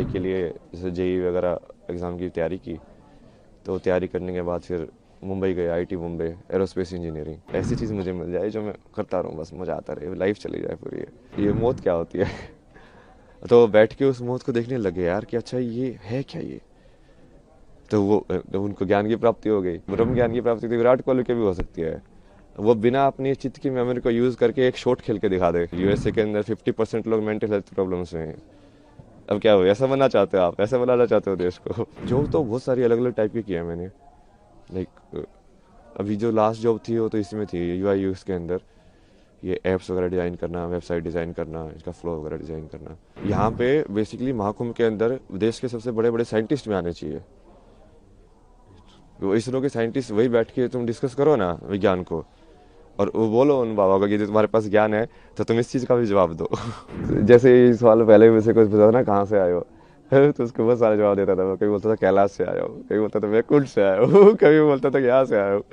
के लिए जैसे जेई वगैरह एग्ज़ाम की तैयारी की। तो तैयारी करने के बाद फिर मुंबई गए, आईटी मुंबई, एरोस्पेस इंजीनियरिंग। ऐसी चीज़ मुझे मिल जाए जो मैं करता रहूँ, बस मज़ा आता रहे, लाइफ चली जाए पूरी। ये मौत क्या होती है? तो बैठ के उस मौत को देखने लगे यार कि अच्छा ये है क्या ये। तो वो तो उनको ज्ञान की प्राप्ति हो गई, ब्रह्म ज्ञान की प्राप्ति तो विराट कोहली की भी हो सकती है। वो बिना अपनी चित्त की मेमोरी को यूज करके एक शॉट खेल के दिखा दे। यूएसए के अंदर 50% लोग मेंटल हेल्थ प्रॉब्लम्स में हैं। अब क्या हो, ऐसा बनना चाहते हो आप? ऐसा बनाना चाहते हो देश को? जॉब तो बहुत सारी अलग अलग टाइप की है मैंने। लाइक अभी जो लास्ट जॉब थी वो तो इसमें थी, यूआई यूएक्स के अंदर। ये ऐप्स वगैरह डिज़ाइन करना, वेबसाइट डिज़ाइन करना, इसका फ्लो वगैरह डिज़ाइन करना। यहाँ पे बेसिकली महाकुंभ के अंदर देश के सबसे बड़े बड़े साइंटिस्ट भी आने चाहिए। वो इसरो के साइंटिस्ट वही बैठ के तुम डिस्कस करो ना विज्ञान को, और वो बोलो उन बाबा को कि जो तुम्हारे पास ज्ञान है तो तुम इस चीज़ का भी जवाब दो। जैसे ही सवाल पहले मुझसे कुछ पूछा था ना, कहाँ से आए हो, तो उसको बहुत सारे जवाब देता था। वो कभी बोलता था कैलाश से आया हूँ, कभी बोलता था मैं कुंड से आया हूँ, कभी बोलता था कि यहाँ से आया हूँ।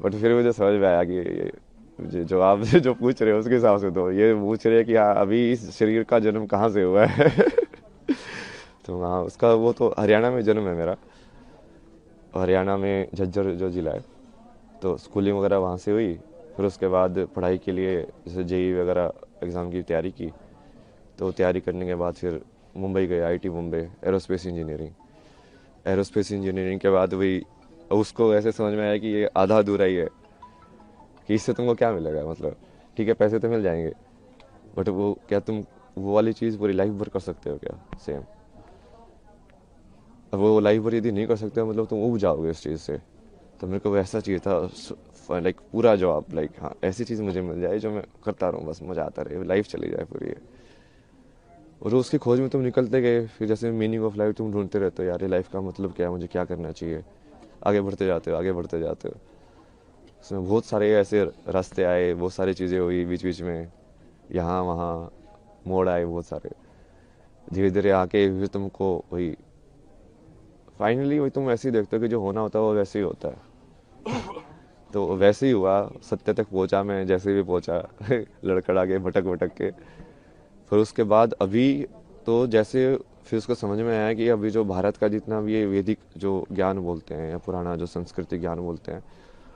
बट फिर मुझे समझ में आया कि जो आप जो पूछ रहे हो उसके हिसाब से दो। ये पूछ रहे हैं कि हाँ अभी इस शरीर का जन्म कहाँ से हुआ है। तो हाँ, उसका वो तो हरियाणा में जन्म है मेरा। हरियाणा में झज्जर जो ज़िला है। तो स्कूलिंग वगैरह वहाँ से हुई। फिर उसके बाद पढ़ाई के लिए जैसे जेई वगैरह एग्ज़ाम की तैयारी की। तो तैयारी करने के बाद फिर मुंबई गए, IT Mumbai, aerospace engineering. Aerospace engineering के बाद वही उसको ऐसे समझ में आया कि ये आधा अधूरा ही है, कि इससे तुमको क्या मिलेगा। मतलब ठीक है, पैसे तो मिल जाएंगे, बट वो क्या तुम वो वाली चीज़ पूरी लाइफ भर कर सकते हो क्या सेम? अब वो लाइफ भर यदि नहीं कर सकते हो मतलब तुम उब जाओगे उस चीज़ से। तो मेरे को वैसा चाहिए था, लाइक पूरा जवाब, लाइक हाँ ऐसी चीज़ मुझे मिल जाए जो मैं करता रहूँ, बस मज़ा आता रहे, लाइफ चली जाए पूरी। और उसकी खोज में तुम निकलते गए, फिर जैसे मीनिंग ऑफ लाइफ तुम ढूंढते रहते हो, यार ये लाइफ का मतलब क्या है, मुझे क्या करना चाहिए। आगे बढ़ते जाते हो, आगे बढ़ते जाते हो। उसमें बहुत सारे ऐसे रास्ते आए, बहुत सारी चीज़ें हुई बीच बीच में, यहाँ वहाँ मोड़ आए बहुत सारे। धीरे धीरे आके फिर तुमको वही फाइनली वही तुम ऐसे ही देखते हो कि जो होना होता है वो वैसे ही होता है। तो वैसे ही हुआ, सत्य तक पहुंचा मैं जैसे भी पहुंचा। लड़खड़ा के भटक भटक के। फिर उसके बाद अभी तो जैसे फिर उसको समझ में आया कि अभी जो भारत का जितना भी ये वैदिक जो ज्ञान बोलते हैं या पुराना जो संस्कृति ज्ञान बोलते हैं,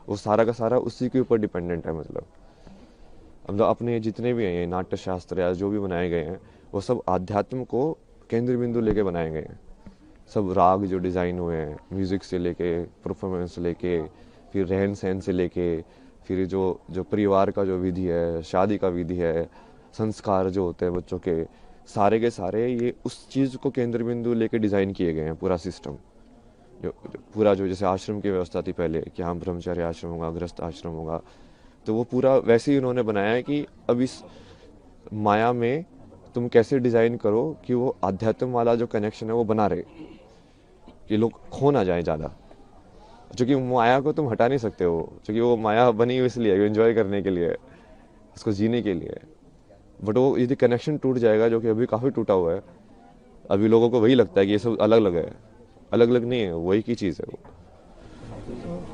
वो सारा का सारा उसी के ऊपर डिपेंडेंट है। मतलब अपने जितने भी हैं नाट्य शास्त्र या जो भी बनाए गए हैं, वो सब आध्यात्म को केंद्र बिंदु लेके बनाए गए हैं। सब राग जो डिज़ाइन हुए हैं, म्यूज़िक से लेके, परफॉर्मेंस से लेके, फिर रहन सहन से लेके, फिर जो जो परिवार का जो विधि है, शादी का विधि है, संस्कार जो होते हैं बच्चों के सारे ये उस चीज़ को केंद्र बिंदु लेके डिज़ाइन किए गए हैं। पूरा सिस्टम जो पूरा जो जैसे आश्रम की व्यवस्था थी पहले कि हाँ ब्रह्मचार्य आश्रम होगा, गृहस्थ आश्रम होगा, तो वो पूरा वैसे ही उन्होंने बनाया है कि अब इस माया में तुम कैसे डिज़ाइन करो कि वो आध्यात्म वाला जो कनेक्शन है वो बना रहे, कि लोग खो ना जाए ज़्यादा। क्योंकि माया को तुम हटा नहीं सकते हो, क्योंकि वो माया बनी हुई इसलिए एंजॉय करने के लिए, उसको जीने के लिए। बट वो यदि कनेक्शन टूट जाएगा, जो कि अभी काफ़ी टूटा हुआ है, अभी लोगों को वही लगता है कि ये सब अलग अलग है। अलग अलग नहीं है, वही की चीज़ है वो।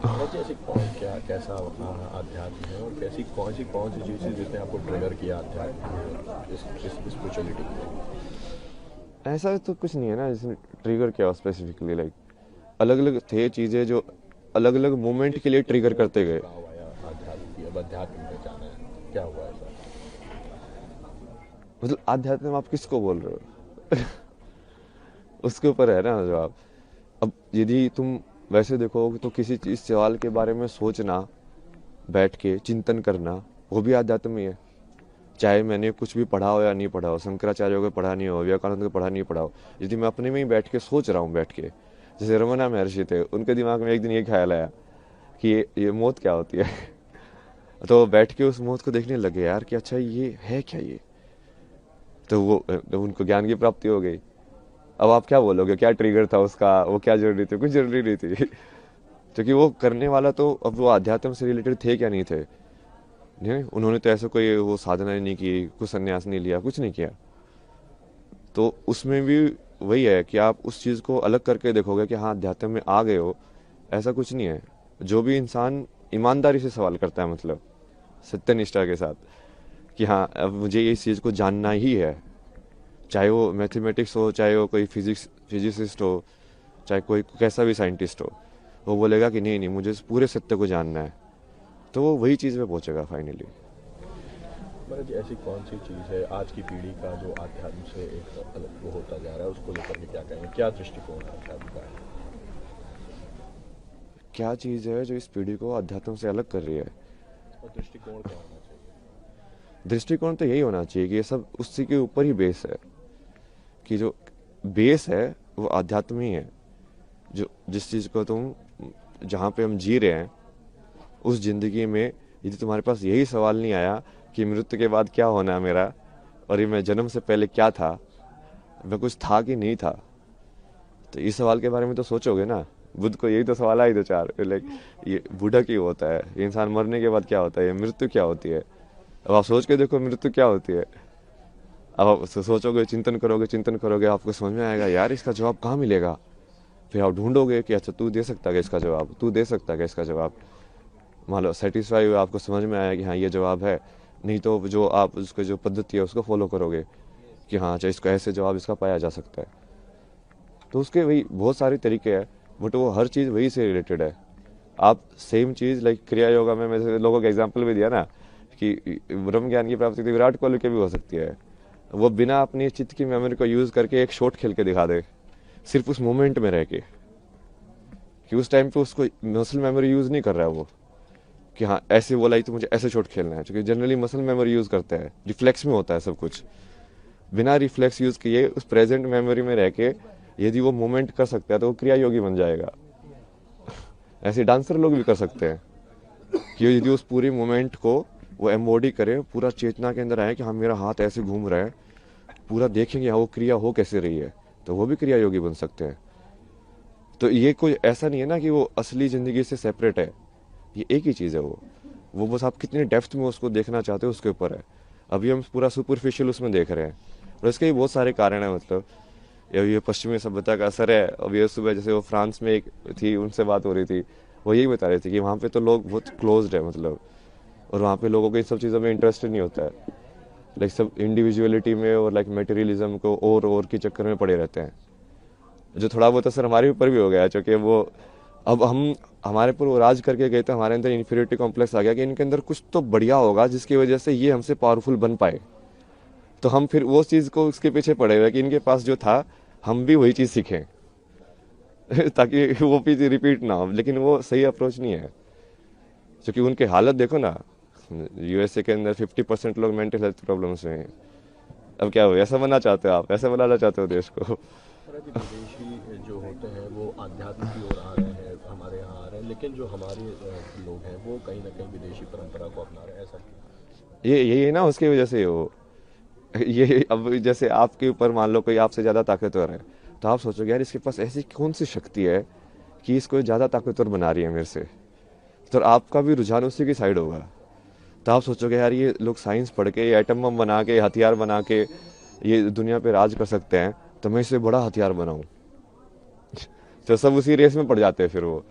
बालाजी ऐसी कौन क्या कैसा आध्यात्म है, और कौन सी चीज़ें जिसने आपको ट्रिगर किया आध्यात्म में, इस स्पिरिचुअलिटी को? ऐसा तो कुछ नहीं है ना जिसने ट्रिगर किया स्पेसिफिकली। लाइक अलग अलग थे चीज़ें जो अलग अलग मोमेंट किस के लिए किस ट्रिगर मोमेंट करते में गए। जुड़ाव आया आध्यात्म की, अब अध्यात्म में जाना है, क्या हुआ ऐसा? मतलब आध्यात्म आप किसको बोल रहे हो? उसके ऊपर है ना जवाब। अब यदि तुम वैसे देखो तो किसी चीज सवाल के बारे में सोचना, बैठ के चिंतन करना, वो भी अध्यात्म ही है। चाहे मैंने कुछ भी पढ़ा हो या नहीं पढ़ा हो, शंकराचार्य को पढ़ा नहीं हो, विवेकानंद को पढ़ा नहीं पढ़ा हो, यदि मैं अपने में ही बैठ के सोच रहा हूँ, बैठ के जैसे रमना महर्षि थे, उनके दिमाग में एक दिन ये ख्याल आया कि ये मौत क्या होती है। तो बैठ के उस मौत को देखने लगे यार कि अच्छा ये है क्या ये। तो उनको ज्ञान की प्राप्ति हो गई। अब आप क्या बोलोगे, क्या ट्रिगर था उसका, वो क्या जरूरी थी? कुछ जरूरी नहीं थी। क्योंकि वो करने वाला तो अब वो अध्यात्म से रिलेटेड थे क्या नहीं थे। नहीं, उन्होंने तो ऐसा कोई वो साधना नहीं की, कुछ संन्यास नहीं लिया, कुछ नहीं किया। तो उसमें भी वही है कि आप उस चीज़ को अलग करके देखोगे कि हाँ अध्यात्म में आ गए हो, ऐसा कुछ नहीं है। जो भी इंसान ईमानदारी से सवाल करता है, मतलब सत्यनिष्ठा के साथ, कि हाँ अब मुझे इस चीज़ को जानना ही है, चाहे वो मैथमेटिक्स हो, चाहे वो कोई फिजिसिस्ट हो, चाहे कोई कैसा भी साइंटिस्ट हो, वो बोलेगा कि नहीं नहीं मुझे इस पूरे सत्य को जानना है, तो वो वही चीज़ पे पहुंचेगा फाइनली। महाराज जी, ऐसी कौन सी चीज़ है आज की पीढ़ी का जो आध्यात्म से एक अलग वो होता जा रहा है, उसको लेकर के क्या कहेंगे, क्या दृष्टिकोण है आध्यात्म का? क्या चीज़ है जो इस पीढ़ी को अध्यात्म से अलग कर रही है? और दृष्टिकोण क्या होना चाहिए? दृष्टिकोण तो यही होना चाहिए कि ये सब उसी के ऊपर ही बेस है, कि जो बेस है वो अध्यात्म ही है। जो जिस चीज़ को तुम, जहाँ पे हम जी रहे हैं उस ज़िंदगी में, यदि तुम्हारे पास यही सवाल नहीं आया कि मृत्यु के बाद क्या होना है मेरा, और ये मैं जन्म से पहले क्या था, मैं कुछ था कि नहीं था, तो इस सवाल के बारे में तो सोचोगे ना। बुद्ध को यही तो सवाल आए दो चार, लाइक ये बूढ़ा क्यों होता है, ये इंसान मरने के बाद क्या होता है, ये मृत्यु क्या होती है। अब आप सोच के देखो मृत्यु क्या होती है। अब आप सोचोगे, चिंतन करोगे, आपको समझ में आएगा यार इसका जवाब कहाँ मिलेगा। फिर आप ढूंढोगे कि अच्छा तू दे सकता है इसका जवाब, तू दे सकता है इसका जवाब। मान लो सेटिस्फाई हुआ, आपको समझ में आया कि हाँ ये जवाब है, नहीं तो जो आप उसको जो पद्धति है उसको फॉलो करोगे कि हाँ अच्छा इसको ऐसे जवाब इसका पाया जा सकता है। तो उसके वही बहुत सारे तरीके हैं, बट वो हर चीज़ वही से रिलेटेड है। आप सेम चीज़ लाइक क्रिया योगा में मैंने लोगों को एग्जाम्पल भी दिया ना कि ब्रह्म ज्ञान की प्राप्ति तो विराट कोहली के भी हो सकती है। वो बिना अपनी चित्त की मेमोरी को यूज़ करके एक शॉट खेल के दिखा दे, सिर्फ उस मोमेंट में रह के, कि उस टाइम पे उसको मसल मेमोरी यूज़ नहीं कर रहा है वो, कि हाँ ऐसे बोला ही तो मुझे ऐसे शॉट खेलना है, क्योंकि जनरली मसल मेमोरी यूज़ करते हैं, रिफ्लेक्स में होता है सब कुछ। बिना रिफ्लेक्स यूज़ किए उस प्रेजेंट मेमोरी में रह के यदि वो मोमेंट कर सकता है तो वो क्रिया योगी बन जाएगा। ऐसे डांसर लोग भी कर सकते हैं कि यदि उस पूरी मोमेंट को वो एम्बॉडी करे, पूरा चेतना के अंदर आए कि हाँ मेरा हाथ ऐसे घूम रहा है, पूरा देखेंगे हाँ वो क्रिया हो कैसे रही है, तो वो भी क्रिया योगी बन सकते हैं। तो ये कोई ऐसा नहीं है ना कि वो असली ज़िंदगी से सेपरेट है, ये एक ही चीज़ है। वो बस आप कितनी डेप्थ में उसको देखना चाहते हो उसके ऊपर है। अभी हम पूरा सुपरफिशियल उसमें देख रहे हैं, और इसके भी बहुत सारे कारण हैं। मतलब ये पश्चिमी सभ्यता का असर है। अब ये सुबह जैसे वो फ्रांस में एक थी, उनसे बात हो रही थी, वो यही बता रहे थे कि वहाँ पे तो लोग बहुत क्लोज्ड है, मतलब, और वहाँ पे लोगों को इन सब चीज़ों में इंटरेस्ट नहीं होता है। लाइक सब इंडिविजुअलिटी में और लाइक मटेरियलिज्म को और के चक्कर में पड़े रहते हैं, जो थोड़ा बहुत असर हमारे ऊपर भी हो गया है। चूँकि वो अब हम हमारे पर वो राज करके गए तो हमारे अंदर इन्फीरियरिटी कॉम्प्लेक्स आ गया कि इनके अंदर कुछ तो बढ़िया होगा जिसकी वजह से ये हमसे पावरफुल बन पाए। तो हम फिर वो चीज़ को उसके पीछे पड़े हुए कि इनके पास जो था हम भी वही चीज़ सीखें ताकि वो चीज़ रिपीट ना हो। लेकिन वो सही अप्रोच नहीं है, क्योंकि उनके हालत देखो ना, यूएसए के अंदर 50% लोग मेंटल हेल्थ प्रॉब्लम्स में हैं। अब क्या हो, ऐसा बनना चाहते हो आप, ऐसा बनाना चाहते हो देश को? महाराज जी, विदेशी जो होते हैं वो आध्यात्म की ओर आ रहे हैं, हमारे यहाँ आ रहे हैं, लेकिन जो हमारे लोग हैं वो कहीं ना कहीं विदेशी परंपरा को अपना रहे हैं, ऐसा क्यों? ये ना उसकी वजह से हो। ये अब जैसे आपके ऊपर मान लो कोई आपसे ज़्यादा ताकतवर है, तो आप सोचोगे यार इसके पास ऐसी कौन सी शक्ति है कि इसको ज़्यादा ताकतवर बना रही है मेरे से, तो आपका भी रुझान उसी की साइड होगा। तो आप सोचोगे यार ये लोग साइंस पढ़ के, ये एटम बम बना के, हथियार बना के ये दुनिया पे राज कर सकते हैं, तो मैं इससे बड़ा हथियार बनाऊं। तो सब उसी रेस में पड़ जाते हैं फिर वो,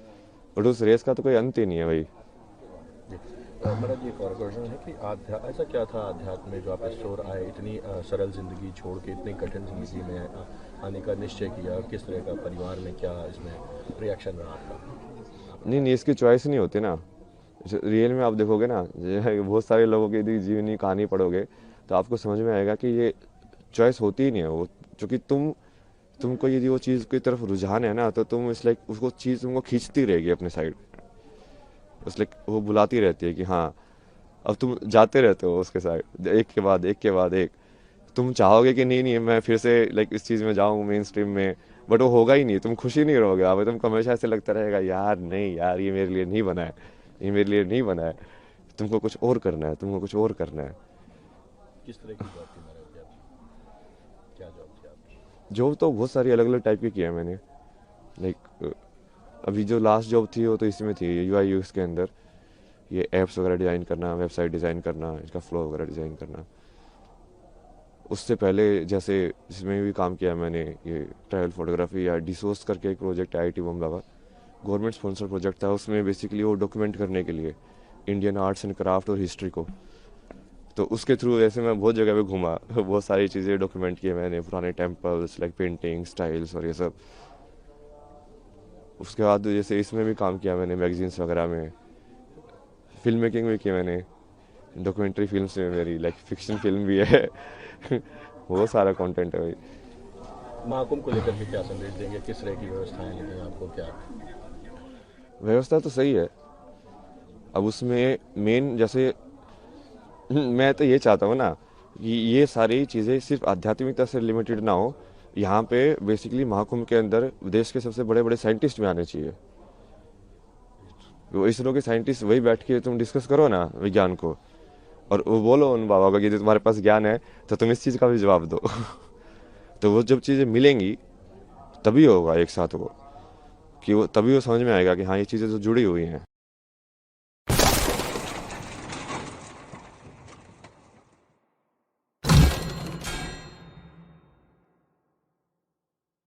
और उस रेस का तो कोई अंत ही नहीं है भाई। महाराज जी, एक और क्वेश्चन है कि ऐसा क्या था अध्यात्म में जो आप इस ओर आए, इतनी सरल जिंदगी छोड़ के इतनी कठिन जिंदगी में आने का निश्चय किया? किस तरह का परिवार में क्या इसमें रिएक्शन रहा आपका? नहीं, इसकी चॉइस नहीं होती ना। रियल में आप देखोगे ना, बहुत सारे लोगों की यदि जीवनी कहानी पढ़ोगे तो आपको समझ में आएगा कि ये चॉइस होती ही नहीं है वो। क्योंकि तुमको यदि वो चीज़ की तरफ रुझान है ना, तो तुम इस लाइक उसको चीज़ तुमको खींचती रहेगी अपने साइड, उस लाइक वो बुलाती रहती है कि हाँ, अब तुम जाते रहते हो उसके साइड, एक के बाद एक के बाद एक। तुम चाहोगे कि नहीं नहीं मैं फिर से लाइक इस चीज़ में जाऊँ मेन स्ट्रीम में, बट वो होगा ही नहीं, तुम खुशी नहीं रहोगे। अब तुमको हमेशा ऐसे लगता रहेगा यार नहीं यार ये मेरे लिए नहीं बना है, ये मेरे लिए नहीं बना है। तुमको कुछ और करना है, तुमको कुछ और करना है। किस तरह की जॉब थी महाराज जी आपकी? क्या जॉब थी आपकी? जॉब तो बहुत सारी अलग अलग टाइप की किया है मैंने। लाइक अभी जो लास्ट जॉब थी वो तो इसमें थी यूआई यूएक्स के अंदर, ये ऐप्स वगैरह डिज़ाइन करना, वेबसाइट डिज़ाइन करना, इसका फ्लो वगैरह डिज़ाइन करना। उससे पहले जैसे जिसमें भी काम किया मैंने, ये ट्रैवल फोटोग्राफी या डिसोर्स करके एक प्रोजेक्ट है आईटी बॉम्बे का, गवर्नमेंट स्पॉन्सर प्रोजेक्ट था। उसमें बेसिकली वो डॉक्यूमेंट करने के लिए इंडियन आर्ट्स एंड क्राफ्ट और हिस्ट्री को, तो उसके थ्रू ऐसे मैं बहुत जगह पे घूमा, बहुत सारी चीज़ें डॉक्यूमेंट किए मैंने, पुराने टेम्पल्स लाइक पेंटिंग स्टाइल्स और ये सब। उसके बाद जैसे इसमें भी काम किया मैंने, मैगजीन्स वगैरह में, फिल्म मेकिंग भी की मैंने, डॉक्यूमेंट्री फिल्म्स में मेरी लाइक फिक्शन फिल्म भी है। बहुत सारा कंटेंट है भाई। महाकुंभ को लेकर के क्या संदेश देंगे, किस तरह की व्यवस्थाएं लगी आपको, क्या? व्यवस्था तो सही है। अब उसमें मेन जैसे मैं तो ये चाहता हूँ ना कि ये सारी चीज़ें सिर्फ आध्यात्मिकता से लिमिटेड ना हो। यहाँ पे बेसिकली महाकुंभ के अंदर देश के सबसे बड़े बड़े साइंटिस्ट भी आने चाहिए। वो इसरो के साइंटिस्ट वही बैठ के तुम डिस्कस करो ना विज्ञान को, और वो बोलो उन बाबा को कि तुम्हारे पास ज्ञान है तो तुम इस चीज़ का भी जवाब दो। तो वो जब चीज़ें मिलेंगी तभी होगा एक साथ वो, कि वो तभी वो समझ में आएगा कि हाँ ये चीज़ें तो जुड़ी हुई हैं।